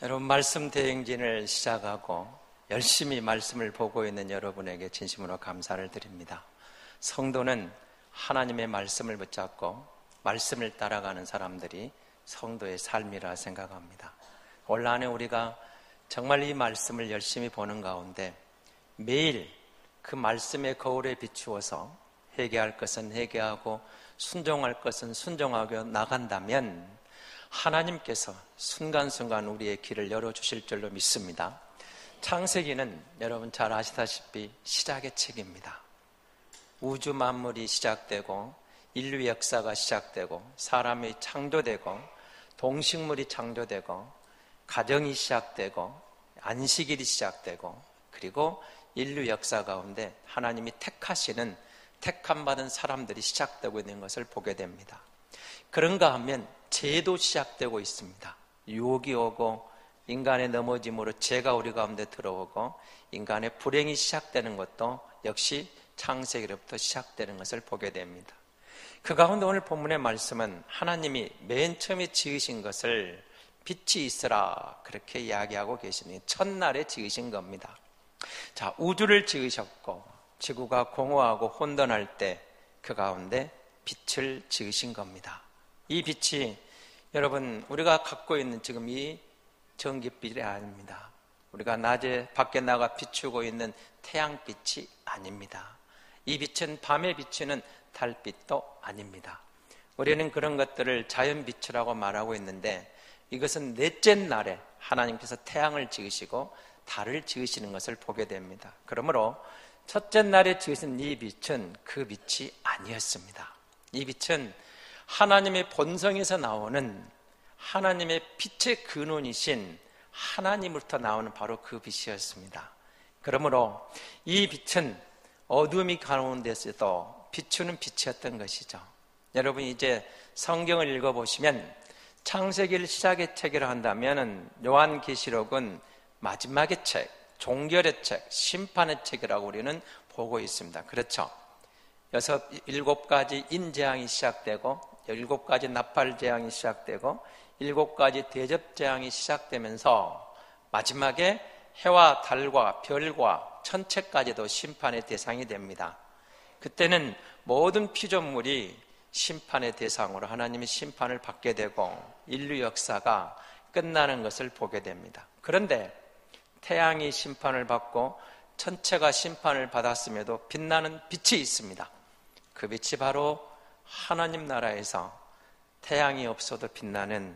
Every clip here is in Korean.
여러분, 말씀 대행진을 시작하고 열심히 말씀을 보고 있는 여러분에게 진심으로 감사를 드립니다. 성도는 하나님의 말씀을 붙잡고 말씀을 따라가는 사람들이 성도의 삶이라 생각합니다. 올 한해 우리가 정말 이 말씀을 열심히 보는 가운데 매일 그 말씀의 거울에 비추어서 회개할 것은 회개하고 순종할 것은 순종하고 나간다면 하나님께서 순간순간 우리의 길을 열어주실 줄로 믿습니다. 창세기는 여러분 잘 아시다시피 시작의 책입니다. 우주 만물이 시작되고 인류 역사가 시작되고 사람이 창조되고 동식물이 창조되고 가정이 시작되고 안식일이 시작되고 그리고 인류 역사 가운데 하나님이 택하시는 택함받은 사람들이 시작되고 있는 것을 보게 됩니다. 그런가 하면 죄도 시작되고 있습니다. 유혹이 오고 인간의 넘어짐으로 죄가 우리 가운데 들어오고 인간의 불행이 시작되는 것도 역시 창세기로부터 시작되는 것을 보게 됩니다. 그 가운데 오늘 본문의 말씀은 하나님이 맨 처음에 지으신 것을 빛이 있으라 그렇게 이야기하고 계시니 첫날에 지으신 겁니다. 자, 우주를 지으셨고 지구가 공허하고 혼돈할 때 그 가운데 빛을 지으신 겁니다. 이 빛이 여러분 우리가 갖고 있는 지금 이 전기빛이 아닙니다. 우리가 낮에 밖에 나가 비추고 있는 태양빛이 아닙니다. 이 빛은 밤에 비추는 달빛도 아닙니다. 우리는 그런 것들을 자연빛이라고 말하고 있는데 이것은 넷째 날에 하나님께서 태양을 지으시고 달을 지으시는 것을 보게 됩니다. 그러므로 첫째 날에 지으신 이 빛은 그 빛이 아니었습니다. 이 빛은 하나님의 본성에서 나오는 하나님의 빛의 근원이신 하나님으로부터 나오는 바로 그 빛이었습니다. 그러므로 이 빛은 어둠이 가운데서도 비추는 빛이었던 것이죠. 여러분 이제 성경을 읽어보시면 창세기를 시작의 책이라 한다면 요한계시록은 마지막의 책, 종결의 책, 심판의 책이라고 우리는 보고 있습니다. 그렇죠? 7가지 인재앙이 시작되고 7가지 나팔재앙이 시작되고 7가지 대접재앙이 시작되면서 마지막에 해와 달과 별과 천체까지도 심판의 대상이 됩니다. 그때는 모든 피조물이 심판의 대상으로 하나님의 심판을 받게 되고 인류 역사가 끝나는 것을 보게 됩니다. 그런데 태양이 심판을 받고 천체가 심판을 받았음에도 빛나는 빛이 있습니다. 그 빛이 바로 하나님 나라에서 태양이 없어도 빛나는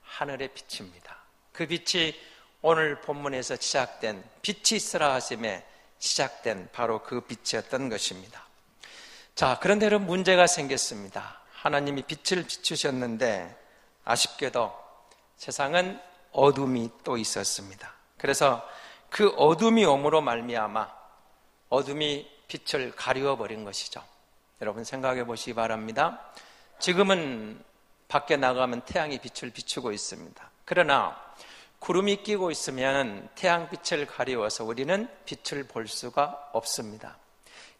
하늘의 빛입니다. 그 빛이 오늘 본문에서 시작된 빛이 있으라 하심에 시작된 바로 그 빛이었던 것입니다. 자, 그런데 여러분 문제가 생겼습니다. 하나님이 빛을 비추셨는데 아쉽게도 세상은 어둠이 또 있었습니다. 그래서 그 어둠이 옴으로 말미암아 어둠이 빛을 가리워 버린 것이죠. 여러분 생각해 보시기 바랍니다. 지금은 밖에 나가면 태양이 빛을 비추고 있습니다. 그러나 구름이 끼고 있으면 태양빛을 가리워서 우리는 빛을 볼 수가 없습니다.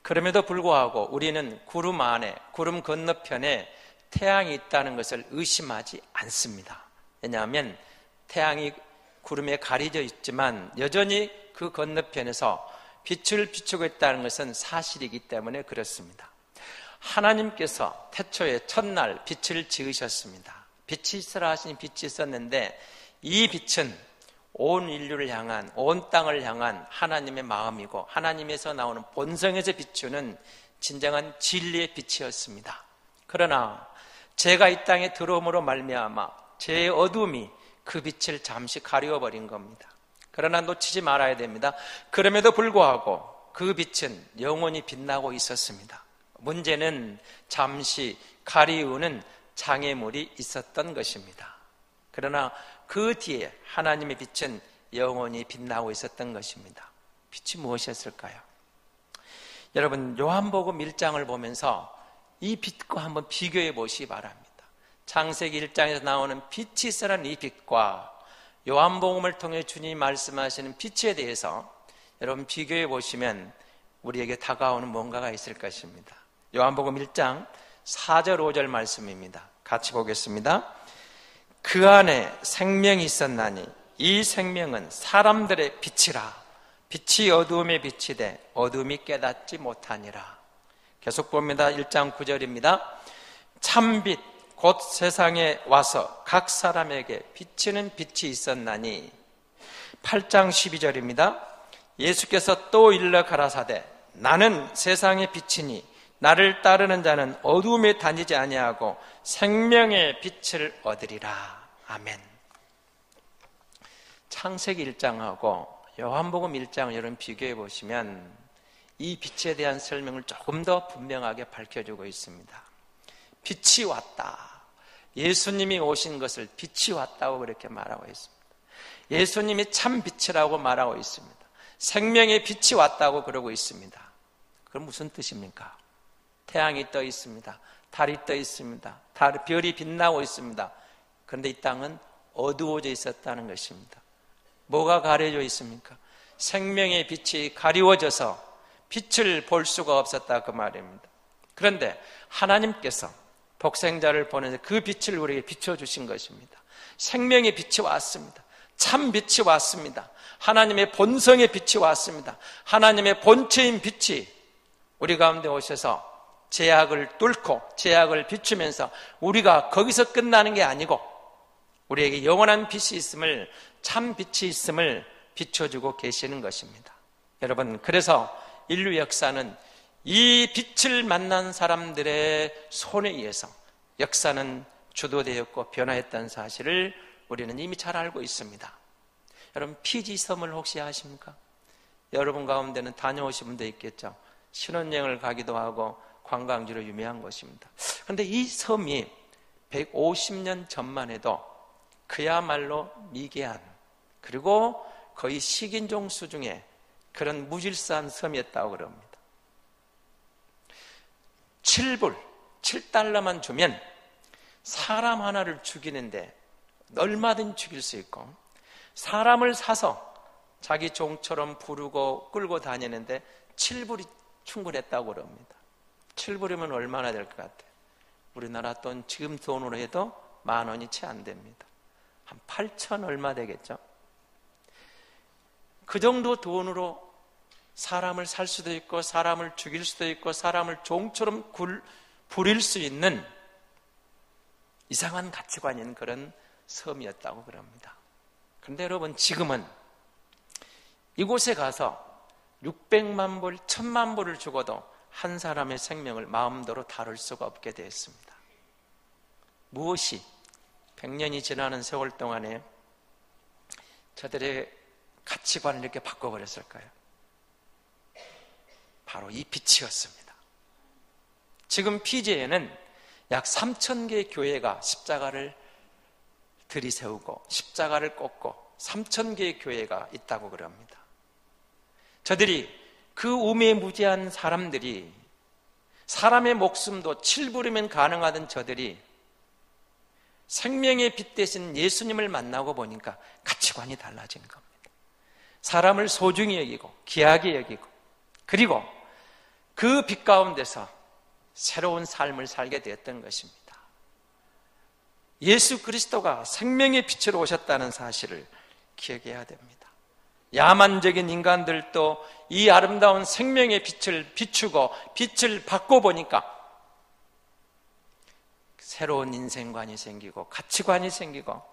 그럼에도 불구하고 우리는 구름 안에, 구름 건너편에 태양이 있다는 것을 의심하지 않습니다. 왜냐하면 태양이 구름에 가려져 있지만 여전히 그 건너편에서 빛을 비추고 있다는 것은 사실이기 때문에 그렇습니다. 하나님께서 태초에 첫날 빛을 지으셨습니다. 빛이 있으라 하시니 빛이 있었는데 이 빛은 온 인류를 향한, 온 땅을 향한 하나님의 마음이고 하나님에서 나오는 본성에서 비추는 진정한 진리의 빛이었습니다. 그러나 죄가 이 땅에 들어옴으로 말미암아 죄의 어둠이 그 빛을 잠시 가리워버린 겁니다. 그러나 놓치지 말아야 됩니다. 그럼에도 불구하고 그 빛은 영원히 빛나고 있었습니다. 문제는 잠시 가리우는 장애물이 있었던 것입니다. 그러나 그 뒤에 하나님의 빛은 영원히 빛나고 있었던 것입니다. 빛이 무엇이었을까요? 여러분 요한복음 1장을 보면서 이 빛과 한번 비교해 보시기 바랍니다. 창세기 1장에서 나오는 빛이 있으라는 이 빛과 요한복음을 통해 주님이 말씀하시는 빛에 대해서 여러분 비교해 보시면 우리에게 다가오는 뭔가가 있을 것입니다. 요한복음 1장 4절 5절 말씀입니다. 같이 보겠습니다. 그 안에 생명이 있었나니 이 생명은 사람들의 빛이라. 빛이 어두움에 비치되 어둠이 깨닫지 못하니라. 계속 봅니다. 1장 9절입니다. 참빛 곧 세상에 와서 각 사람에게 비치는 빛이 있었나니. 8장 12절입니다. 예수께서 또 일러 가라사대 나는 세상의 빛이니 나를 따르는 자는 어두움에 다니지 아니하고 생명의 빛을 얻으리라. 아멘. 창세기 1장하고 요한복음 1장을 여러분 비교해 보시면 이 빛에 대한 설명을 조금 더 분명하게 밝혀주고 있습니다. 빛이 왔다. 예수님이 오신 것을 빛이 왔다고 그렇게 말하고 있습니다. 예수님이 참 빛이라고 말하고 있습니다. 생명의 빛이 왔다고 그러고 있습니다. 그럼 무슨 뜻입니까? 태양이 떠 있습니다. 달이 떠 있습니다. 별이 빛나고 있습니다. 그런데 이 땅은 어두워져 있었다는 것입니다. 뭐가 가려져 있습니까? 생명의 빛이 가리워져서 빛을 볼 수가 없었다 그 말입니다. 그런데 하나님께서 독생자를 보내서 그 빛을 우리에게 비춰주신 것입니다. 생명의 빛이 왔습니다. 참 빛이 왔습니다. 하나님의 본성의 빛이 왔습니다. 하나님의 본체인 빛이 우리 가운데 오셔서 죄악을 뚫고 죄악을 비추면서 우리가 거기서 끝나는 게 아니고 우리에게 영원한 빛이 있음을, 참 빛이 있음을 비춰주고 계시는 것입니다. 여러분, 그래서 인류 역사는 이 빛을 만난 사람들의 손에 의해서 역사는 주도되었고 변화했다는 사실을 우리는 이미 잘 알고 있습니다. 여러분, 피지 섬을 혹시 아십니까? 여러분 가운데는 다녀오신 분도 있겠죠. 신혼여행을 가기도 하고 관광지로 유명한 곳입니다. 그런데 이 섬이 150년 전만 해도 그야말로 미개한, 그리고 거의 식인종 수준의 그런 무질서한 섬이었다고 그럽니다. 7달러만 주면 사람 하나를 죽이는데 얼마든지 죽일 수 있고, 사람을 사서 자기 종처럼 부르고 끌고 다니는데 7불이 충분했다고 그럽니다. 7불이면 얼마나 될 것 같아요? 우리나라 돈 지금 돈으로 해도 10,000원이 채 안 됩니다. 한 8,000 얼마 되겠죠? 그 정도 돈으로 사람을 살 수도 있고 사람을 죽일 수도 있고 사람을 종처럼 부릴 수 있는 이상한 가치관인 그런 섬이었다고 그럽니다. 그런데 여러분, 지금은 이곳에 가서 600만 불, 1000만 불을 주고도 한 사람의 생명을 마음대로 다룰 수가 없게 되었습니다. 무엇이 100년이 지나는 세월 동안에 저들의 가치관을 이렇게 바꿔버렸을까요? 바로 이 빛이었습니다. 지금 피지에는 약 3,000개의 교회가 십자가를 들이세우고 십자가를 꽂고 3,000개의 교회가 있다고 그럽니다. 저들이 그 우매무지한 사람들이, 사람의 목숨도 7불이면 가능하던 저들이 생명의 빛 대신 예수님을 만나고 보니까 가치관이 달라진 겁니다. 사람을 소중히 여기고 귀하게 여기고, 그리고 그 빛 가운데서 새로운 삶을 살게 되었던 것입니다. 예수 그리스도가 생명의 빛으로 오셨다는 사실을 기억해야 됩니다. 야만적인 인간들도 이 아름다운 생명의 빛을 비추고 빛을 받고 보니까 새로운 인생관이 생기고 가치관이 생기고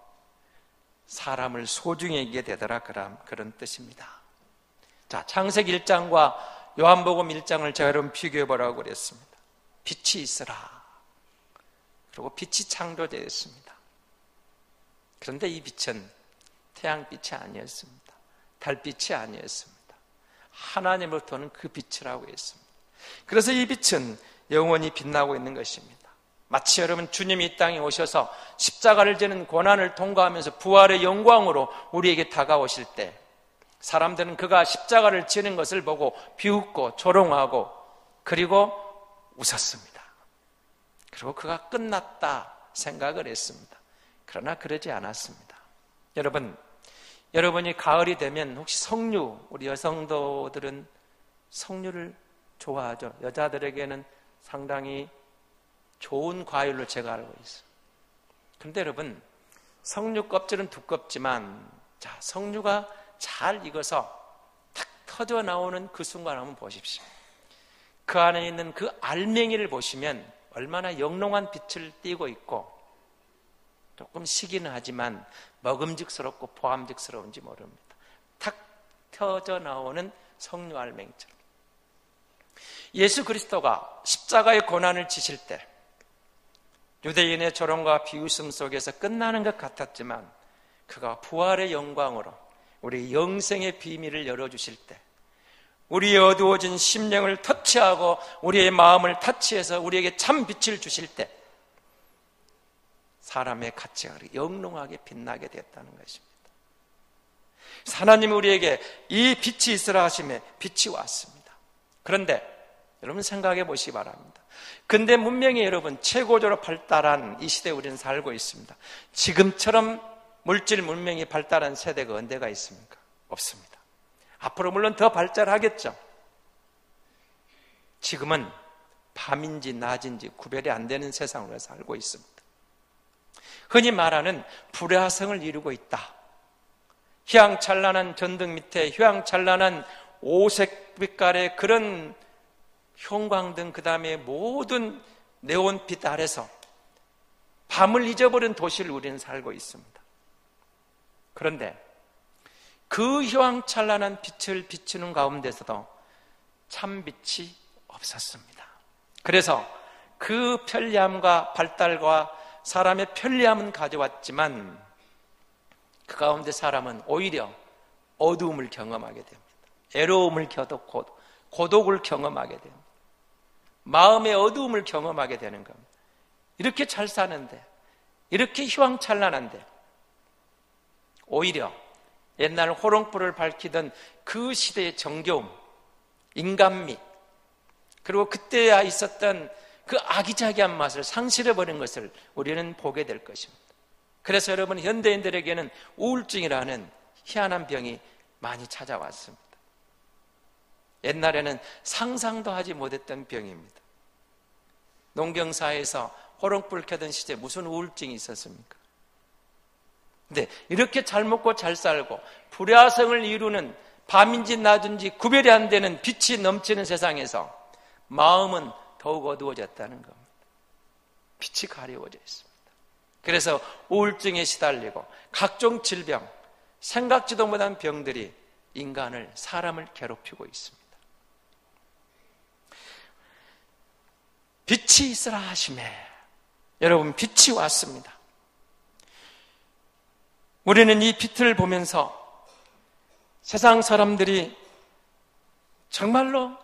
사람을 소중히 여기게 되더라, 그런 뜻입니다. 자, 창세기 1장과 요한복음 1장을 제가 여러분 비교해 보라고 그랬습니다. 빛이 있으라. 그리고 빛이 창조되었습니다. 그런데 이 빛은 태양빛이 아니었습니다. 달빛이 아니었습니다. 하나님으로부터는 그 빛이라고 했습니다. 그래서 이 빛은 영원히 빛나고 있는 것입니다. 마치 여러분, 주님이 이 땅에 오셔서 십자가를 지는 고난을 통과하면서 부활의 영광으로 우리에게 다가오실 때 사람들은 그가 십자가를 지는 것을 보고 비웃고 조롱하고 그리고 웃었습니다. 그리고 그가 끝났다 생각을 했습니다. 그러나 그러지 않았습니다. 여러분이 가을이 되면 혹시 석류, 우리 여성도들은 석류를 좋아하죠. 여자들에게는 상당히 좋은 과일로 제가 알고 있어요. 그런데 여러분, 석류 껍질은 두껍지만 자, 석류가 잘 익어서 탁 터져 나오는 그 순간 한번 보십시오. 그 안에 있는 그 알맹이를 보시면 얼마나 영롱한 빛을 띠고 있고 조금 시기는 하지만 먹음직스럽고 보암직스러운지 모릅니다. 탁 터져 나오는 석류 알맹이처럼. 예수 그리스도가 십자가의 고난을 지실 때 유대인의 조롱과 비웃음 속에서 끝나는 것 같았지만 그가 부활의 영광으로 우리 영생의 비밀을 열어주실 때, 우리의 어두워진 심령을 터치하고 우리의 마음을 터치해서 우리에게 참 빛을 주실 때 사람의 가치가 영롱하게 빛나게 되었다는 것입니다. 하나님이 우리에게 이 빛이 있으라 하심에 빛이 왔습니다. 그런데 여러분 생각해 보시기 바랍니다. 근대 문명이 여러분 최고조로 발달한 이 시대에 우리는 살고 있습니다. 지금처럼 물질 문명이 발달한 세대가 언제가 있습니까? 없습니다. 앞으로 물론 더 발달하겠죠. 지금은 밤인지 낮인지 구별이 안 되는 세상으로 살고 있습니다. 흔히 말하는 불야성을 이루고 있다. 휘황찬란한 전등 밑에 휘황찬란한 오색 빛깔의 그런 형광등, 그 다음에 모든 네온빛 아래서 밤을 잊어버린 도시를 우리는 살고 있습니다. 그런데 그 휘황찬란한 빛을 비추는 가운데서도 참빛이 없었습니다. 그래서 그 편리함과 발달과 사람의 편리함은 가져왔지만 그 가운데 사람은 오히려 어두움을 경험하게 됩니다. 애로움을 겨도 고독을 경험하게 됩니다. 마음의 어두움을 경험하게 되는 겁니다. 이렇게 잘 사는데, 이렇게 휘황찬란한데 오히려 옛날 호롱불을 밝히던 그 시대의 정겨움, 인간미, 그리고 그때야 있었던 그 아기자기한 맛을 상실해버린 것을 우리는 보게 될 것입니다. 그래서 여러분, 현대인들에게는 우울증이라는 희한한 병이 많이 찾아왔습니다. 옛날에는 상상도 하지 못했던 병입니다. 농경사에서 호롱불 켜던 시대에 무슨 우울증이 있었습니까? 근데 이렇게 잘 먹고 잘 살고 불야성을 이루는 밤인지 낮인지 구별이 안 되는 빛이 넘치는 세상에서 마음은 더욱 어두워졌다는 겁니다. 빛이 가려워져 있습니다. 그래서 우울증에 시달리고 각종 질병, 생각지도 못한 병들이 인간을, 사람을 괴롭히고 있습니다. 빛이 있으라 하심에 여러분, 빛이 왔습니다. 우리는 이 빛을 보면서 세상 사람들이 정말로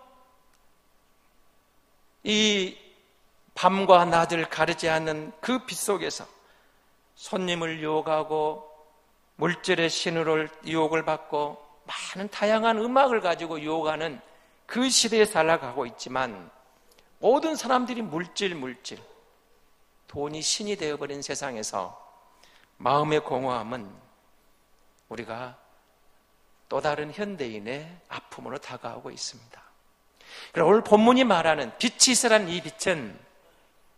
이 밤과 낮을 가리지 않는 그 빛 속에서 손님을 유혹하고 물질의 신으로 유혹을 받고 많은 다양한 음악을 가지고 유혹하는 그 시대에 살아가고 있지만 모든 사람들이 물질, 돈이 신이 되어버린 세상에서 마음의 공허함은 우리가 또 다른 현대인의 아픔으로 다가오고 있습니다. 그럼 오늘 본문이 말하는 빛이 있으라는 이 빛은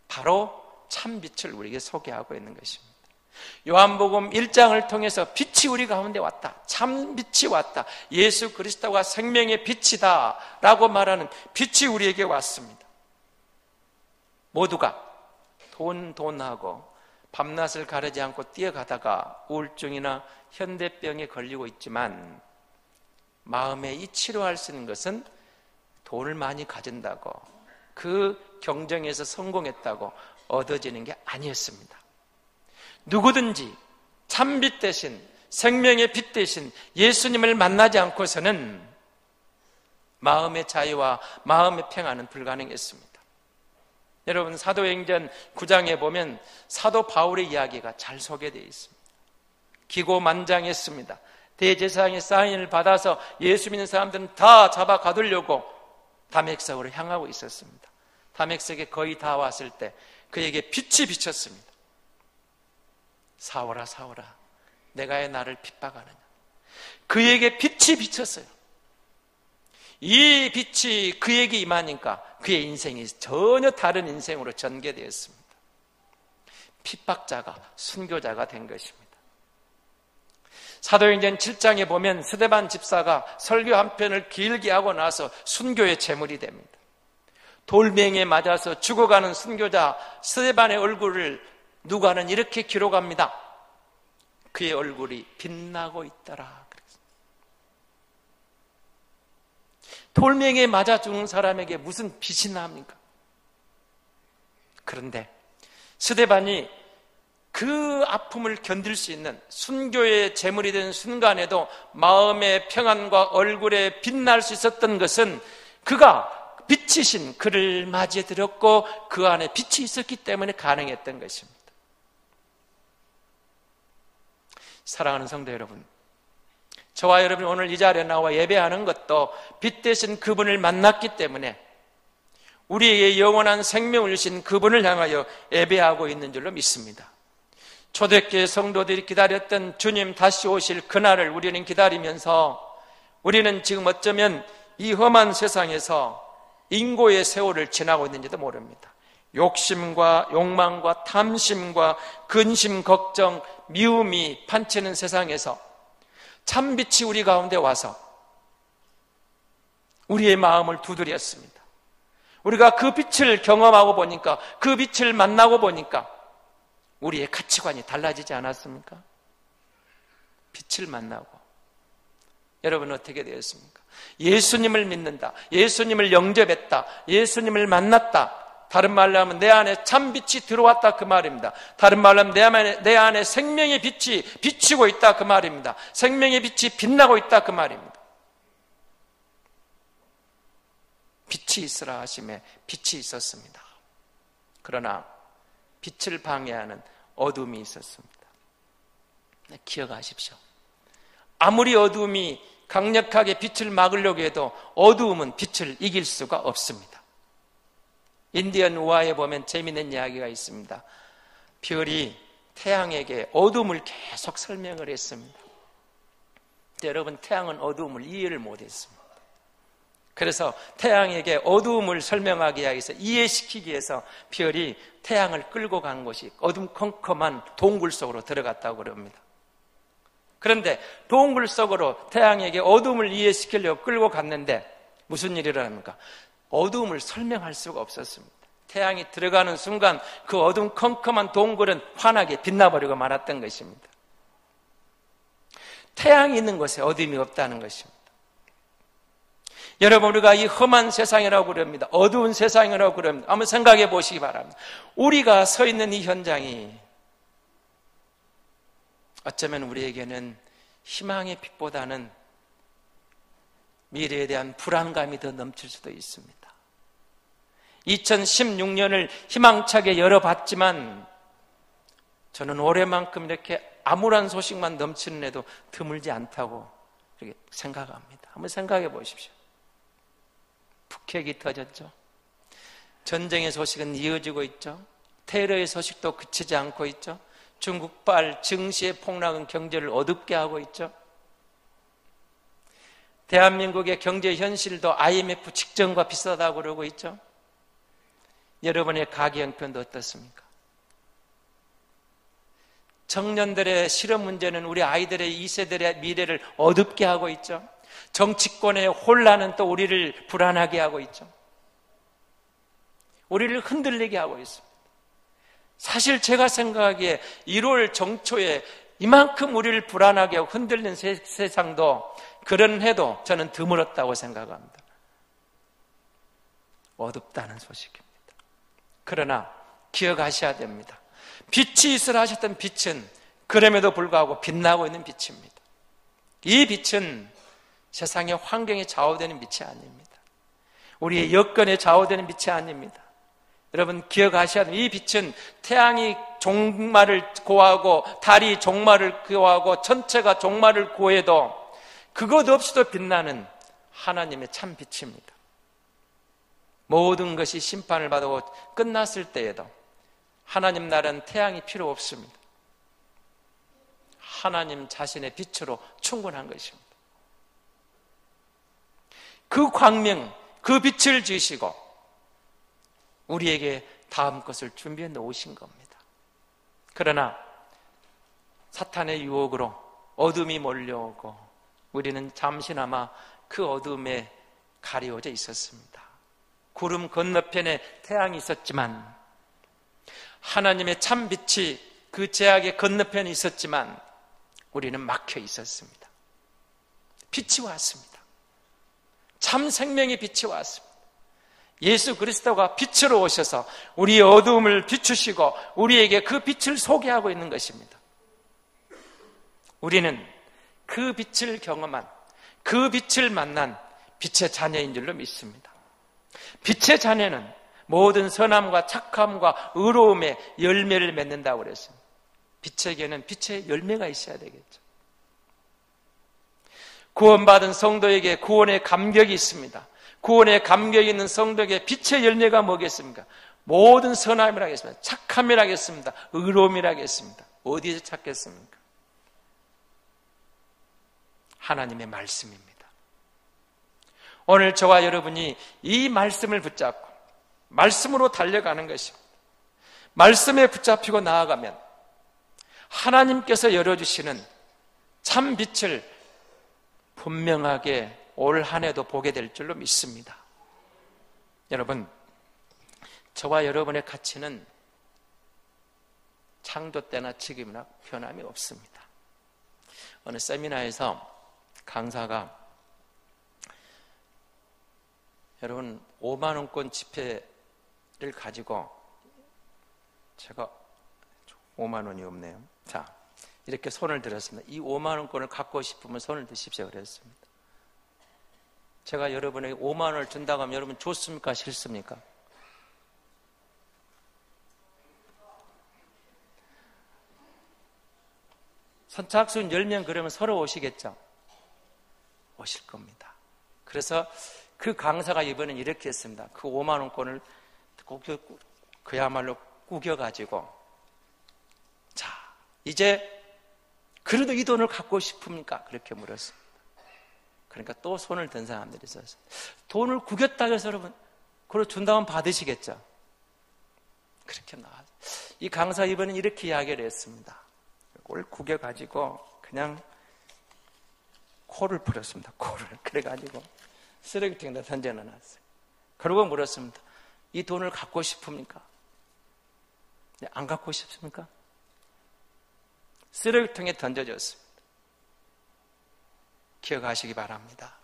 바로 참빛을 우리에게 소개하고 있는 것입니다. 요한복음 1장을 통해서 빛이 우리 가운데 왔다, 참빛이 왔다, 예수 그리스도가 생명의 빛이다 라고 말하는 빛이 우리에게 왔습니다. 모두가 돈하고 밤낮을 가리지 않고 뛰어가다가 우울증이나 현대병에 걸리고 있지만 마음에 이 치료할 수 있는 것은 돈을 많이 가진다고, 그 경쟁에서 성공했다고 얻어지는 게 아니었습니다. 누구든지 참빛 대신, 생명의 빛 대신 예수님을 만나지 않고서는 마음의 자유와 마음의 평안은 불가능했습니다. 여러분, 사도행전 9장에 보면 사도 바울의 이야기가 잘 소개되어 있습니다. 기고만장했습니다. 대제사장의 사인을 받아서 예수 믿는 사람들은 다 잡아 가두려고 다메섹으로 향하고 있었습니다. 다메섹에 거의 다 왔을 때 그에게 빛이 비쳤습니다. 사울아, 사울아, 내가 왜 나를 핍박하느냐. 그에게 빛이 비쳤어요. 이 빛이 그에게 임하니까 그의 인생이 전혀 다른 인생으로 전개되었습니다. 핍박자가 순교자가 된 것입니다. 사도행전 7장에 보면 스데반 집사가 설교 한 편을 길게 하고 나서 순교의 제물이 됩니다. 돌멩이에 맞아서 죽어가는 순교자 스데반의 얼굴을 누가는 이렇게 기록합니다. 그의 얼굴이 빛나고 있더라. 돌멩이에 맞아 죽는 사람에게 무슨 빛이 납니까? 그런데 스데반이 그 아픔을 견딜 수 있는 순교의 제물이 된 순간에도 마음의 평안과 얼굴에 빛날 수 있었던 것은 그가 빛이신 그를 맞이해 드렸고 그 안에 빛이 있었기 때문에 가능했던 것입니다. 사랑하는 성도 여러분, 저와 여러분 오늘 이 자리에 나와 예배하는 것도 빛 대신 그분을 만났기 때문에 우리에게 영원한 생명을 주신 그분을 향하여 예배하고 있는 줄로 믿습니다. 초대교회 성도들이 기다렸던 주님 다시 오실 그날을 우리는 기다리면서 우리는 지금 어쩌면 이 험한 세상에서 인고의 세월을 지나고 있는지도 모릅니다. 욕심과 욕망과 탐심과 근심, 걱정, 미움이 판치는 세상에서 참빛이 우리 가운데 와서 우리의 마음을 두드렸습니다. 우리가 그 빛을 경험하고 보니까, 그 빛을 만나고 보니까 우리의 가치관이 달라지지 않았습니까? 빛을 만나고 여러분 어떻게 되었습니까? 예수님을 믿는다, 예수님을 영접했다, 예수님을 만났다. 다른 말로 하면 내 안에 참빛이 들어왔다 그 말입니다. 다른 말로 하면 내 안에 생명의 빛이 비치고 있다 그 말입니다. 생명의 빛이 빛나고 있다 그 말입니다. 빛이 있으라 하심에 빛이 있었습니다. 그러나 빛을 방해하는 어둠이 있었습니다. 기억하십시오. 아무리 어둠이 강력하게 빛을 막으려고 해도 어두움은 빛을 이길 수가 없습니다. 인디언 우화에 보면 재미있는 이야기가 있습니다. 별이 태양에게 어둠을 계속 설명을 했습니다. 근데 여러분, 태양은 어두움을 이해를 못했습니다. 그래서 태양에게 어두움을 설명하기 위해서, 이해시키기 위해서 별이 태양을 끌고 간 곳이 어둠컴컴한 동굴 속으로 들어갔다고 그럽니다. 그런데 동굴 속으로 태양에게 어둠을 이해시키려고 끌고 갔는데 무슨 일이 일어납니까? 어두움을 설명할 수가 없었습니다. 태양이 들어가는 순간 그 어둠컴컴한 동굴은 환하게 빛나버리고 말았던 것입니다. 태양이 있는 곳에 어둠이 없다는 것입니다. 여러분, 우리가 이 험한 세상이라고 그럽니다. 어두운 세상이라고 그럽니다. 한번 생각해 보시기 바랍니다. 우리가 서 있는 이 현장이 어쩌면 우리에게는 희망의 빛보다는 미래에 대한 불안감이 더 넘칠 수도 있습니다. 2016년을 희망차게 열어봤지만 저는 올해만큼 이렇게 암울한 소식만 넘치는 해도 드물지 않다고 그렇게 생각합니다. 한번 생각해 보십시오. 북핵이 터졌죠. 전쟁의 소식은 이어지고 있죠. 테러의 소식도 그치지 않고 있죠. 중국발 증시의 폭락은 경제를 어둡게 하고 있죠. 대한민국의 경제 현실도 IMF 직전과 비슷하다고 그러고 있죠. 여러분의 가계 형편도 어떻습니까? 청년들의 실업 문제는 우리 아이들의 2세들의 미래를 어둡게 하고 있죠. 정치권의 혼란은 또 우리를 불안하게 하고 있죠. 우리를 흔들리게 하고 있습니다. 사실 제가 생각하기에 1월 정초에 이만큼 우리를 불안하게 하고 흔들린 세상도 그런 해도 저는 드물었다고 생각합니다. 어둡다는 소식입니다. 그러나 기억하셔야 됩니다. 빛이 있으라 하셨던 빛은 그럼에도 불구하고 빛나고 있는 빛입니다. 이 빛은 세상의 환경에 좌우되는 빛이 아닙니다. 우리의 여건에 좌우되는 빛이 아닙니다. 여러분 기억하셔야 됩니다. 이 빛은 태양이 종말을 고하고 달이 종말을 고하고 천체가 종말을 고해도 그것 없이도 빛나는 하나님의 참 빛입니다. 모든 것이 심판을 받고 끝났을 때에도 하나님 나라는 태양이 필요 없습니다. 하나님 자신의 빛으로 충분한 것입니다. 그 광명, 그 빛을 지으시고 우리에게 다음 것을 준비해 놓으신 겁니다. 그러나 사탄의 유혹으로 어둠이 몰려오고 우리는 잠시나마 그 어둠에 가려져 있었습니다. 구름 건너편에 태양이 있었지만, 하나님의 참 빛이 그 제약의 건너편에 있었지만 우리는 막혀 있었습니다. 빛이 왔습니다. 참 생명의 빛이 왔습니다. 예수 그리스도가 빛으로 오셔서 우리의 어두움을 비추시고 우리에게 그 빛을 소개하고 있는 것입니다. 우리는 그 빛을 경험한, 그 빛을 만난 빛의 자녀인 줄로 믿습니다. 빛의 자녀는 모든 선함과 착함과 의로움의 열매를 맺는다고 그랬습니다. 빛에게는 빛의 열매가 있어야 되겠죠. 구원받은 성도에게 구원의 감격이 있습니다. 구원의 감격이 있는 성도에게 빛의 열매가 뭐겠습니까? 모든 선함이라 하겠습니다. 착함이라 하겠습니다. 의로움이라 하겠습니다. 어디에서 찾겠습니까? 하나님의 말씀입니다. 오늘 저와 여러분이 이 말씀을 붙잡고 말씀으로 달려가는 것입니다. 말씀에 붙잡히고 나아가면 하나님께서 열어주시는 참 빛을 분명하게 올 한 해도 보게 될 줄로 믿습니다. 여러분, 저와 여러분의 가치는 창조 때나 지금이나 변함이 없습니다. 어느 세미나에서 강사가 여러분 5만 원권 지폐를 가지고, 제가 5만 원이 없네요. 자, 이렇게 손을 들었습니다. 이 5만 원권을 갖고 싶으면 손을 드십시오 그랬습니다. 제가 여러분에게 5만 원을 준다고 하면 여러분 좋습니까? 싫습니까? 선착순 10명 그러면 서로 오시겠죠? 오실 겁니다. 그래서 그 강사가 이번엔 이렇게 했습니다. 그 5만 원권을 그야말로 구겨가지고, 자, 이제 그래도 이 돈을 갖고 싶습니까? 그렇게 물었습니다. 그러니까 또 손을 든 사람들이 있었어요. 돈을 구겼다고 해서 여러분 그걸 준다면 받으시겠죠? 그렇게 나왔어요. 이 강사 이번엔 이렇게 이야기를 했습니다. 그걸 구겨가지고 그냥 코를 풀었습니다. 코를. 그래가지고 쓰레기통에다 던져놨어요. 그러고 물었습니다. 이 돈을 갖고 싶습니까? 네, 안 갖고 싶습니까? 쓰레기통에 던져줬습니다. 기억하시기 바랍니다.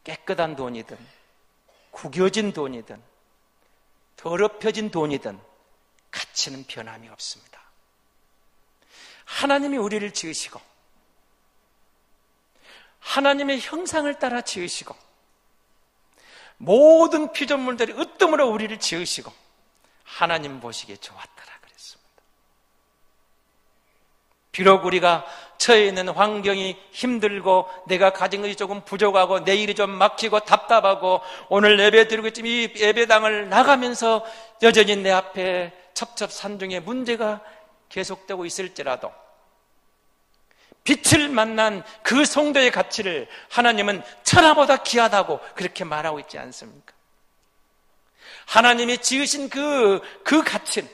깨끗한 돈이든 구겨진 돈이든 더럽혀진 돈이든 가치는 변함이 없습니다. 하나님이 우리를 지으시고 하나님의 형상을 따라 지으시고 모든 피조물들이 으뜸으로 우리를 지으시고 하나님 보시기에 좋았더라 그랬습니다. 비록 우리가 처해 있는 환경이 힘들고 내가 가진 것이 조금 부족하고 내 일이 좀 막히고 답답하고 오늘 예배 드리고 있지만 이 예배당을 나가면서 여전히 내 앞에 첩첩산중의 문제가 계속되고 있을지라도 빛을 만난 그 성도의 가치를 하나님은 천하보다 귀하다고 그렇게 말하고 있지 않습니까? 하나님이 지으신 그 가치는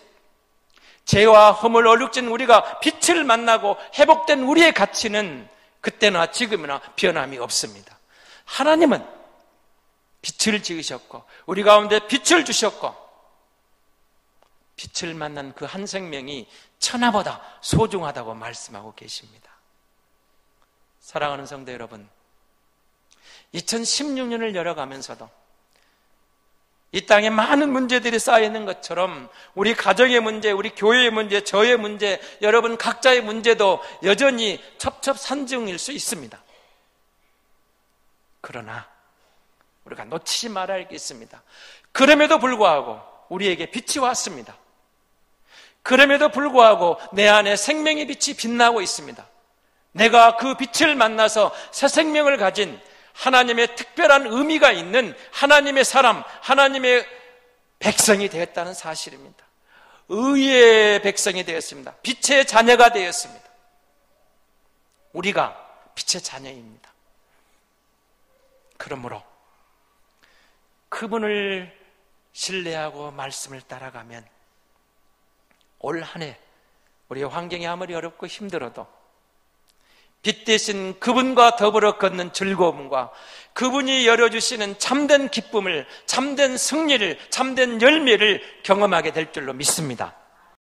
죄와 허물 얼룩진 우리가 빛을 만나고 회복된 우리의 가치는 그때나 지금이나 변함이 없습니다. 하나님은 빛을 지으셨고 우리 가운데 빛을 주셨고 빛을 만난 그 한 생명이 천하보다 소중하다고 말씀하고 계십니다. 사랑하는 성도 여러분, 2016년을 열어가면서도 이 땅에 많은 문제들이 쌓여있는 것처럼 우리 가정의 문제, 우리 교회의 문제, 저의 문제, 여러분 각자의 문제도 여전히 첩첩산중일 수 있습니다. 그러나 우리가 놓치지 말아야 할 게 있습니다. 그럼에도 불구하고 우리에게 빛이 왔습니다. 그럼에도 불구하고 내 안에 생명의 빛이 빛나고 있습니다. 내가 그 빛을 만나서 새 생명을 가진 하나님의 특별한 의미가 있는 하나님의 사람, 하나님의 백성이 되었다는 사실입니다. 의의 백성이 되었습니다. 빛의 자녀가 되었습니다. 우리가 빛의 자녀입니다. 그러므로 그분을 신뢰하고 말씀을 따라가면 올 한 해 우리의 환경이 아무리 어렵고 힘들어도 빛 대신 그분과 더불어 걷는 즐거움과 그분이 열어주시는 참된 기쁨을, 참된 승리를, 참된 열매를 경험하게 될 줄로 믿습니다.